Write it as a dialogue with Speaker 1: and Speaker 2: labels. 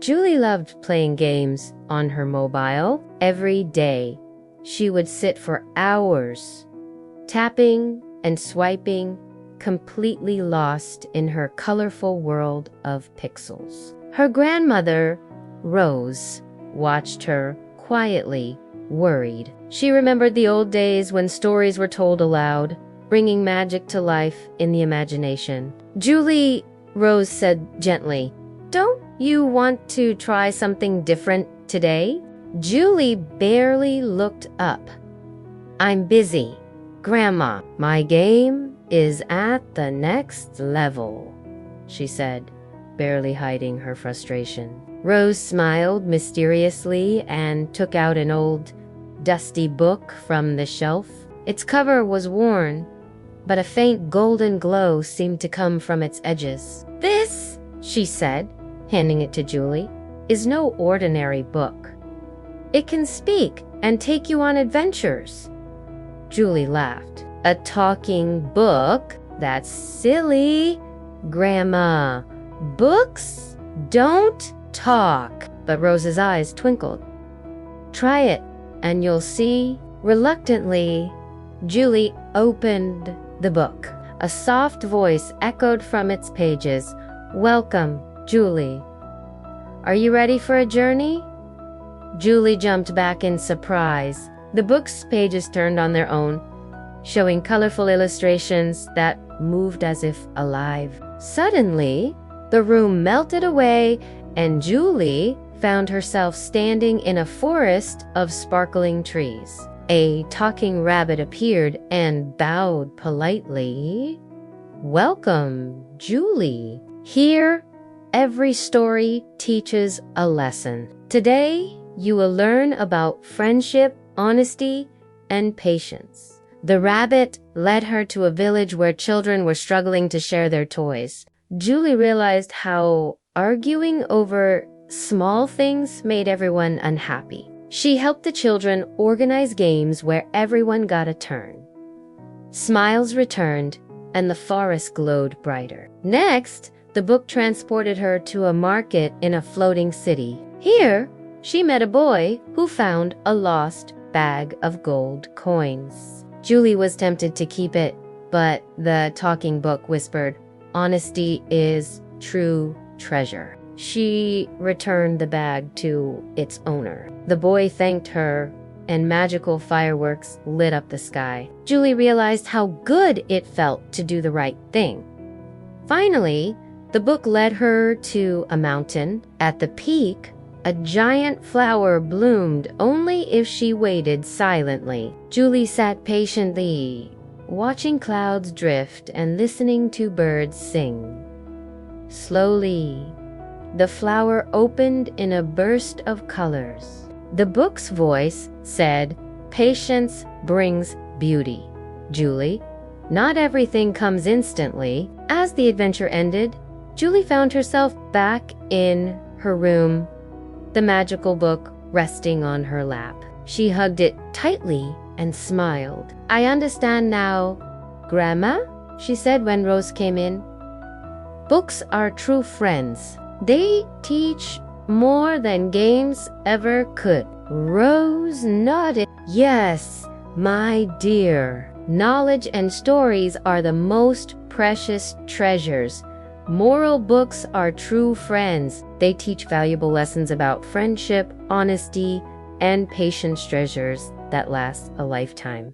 Speaker 1: Julie loved playing games on her mobile. Every day, she would sit for hours, tapping and swiping, completely lost in her colorful world of pixels. Her grandmother, Rose, watched her quietly, worried. She remembered the old days when stories were told aloud, bringing magic to life in the imagination. "Julie," Rose said gently, "don't you want to try something different today?" Julie barely looked up. "I'm busy, Grandma. My game is at the next level," she said, barely hiding her frustration. Rose smiled mysteriously and took out an old, dusty book from the shelf. Its cover was worn, but a faint golden glow seemed to come from its edges. "This," she said, handing it to Julie, "is no ordinary book. It can speak and take you on adventures." Julie laughed. "A talking book? That's silly, Grandma. Books don't talk." But Rose's eyes twinkled. "Try it, and you'll see." Reluctantly, Julie opened the book. A soft voice echoed from its pages. "Welcome, Julie. Are you ready for a journey?" Julie jumped back in surprise. The book's pages turned on their own, showing colorful illustrations that moved as if alive. Suddenly, the room melted away, and Julie found herself standing in a forest of sparkling trees. A talking rabbit appeared and bowed politely. "Welcome, Julie. Here, every story teaches a lesson. Today, you will learn about friendship, honesty, and patience." The rabbit led her to a village where children were struggling to share their toys. Julie realized how arguing over small things made everyone unhappy. She helped the children organize games where everyone got a turn. Smiles returned, and the forest glowed brighter. Next, the book transported her to a market in a floating city. Here, she met a boy who found a lost bag of gold coins. Julie was tempted to keep it, but the talking book whispered, "Honesty is true treasure." She returned the bag to its owner. The boy thanked her, and magical fireworks lit up the sky. Julie realized how good it felt to do the right thing. Finally, the book led her to a mountain. At the peak, a giant flower bloomed only if she waited silently. Julie sat patiently, watching clouds drift and listening to birds sing. Slowly, the flower opened in a burst of colors. The book's voice said, "Patience brings beauty, Julie. Not everything comes instantly." As the adventure ended, Julie found herself back in her room, the magical book resting on her lap. She hugged it tightly and smiled. "I understand now, Grandma," she said when Rose came in. "Books are true friends. They teach more than games ever could." Rose nodded. "Yes, my dear. Knowledge and stories are the most precious treasures. Moral books are true friends. They teach valuable lessons about friendship, honesty, and patience, treasures that last a lifetime."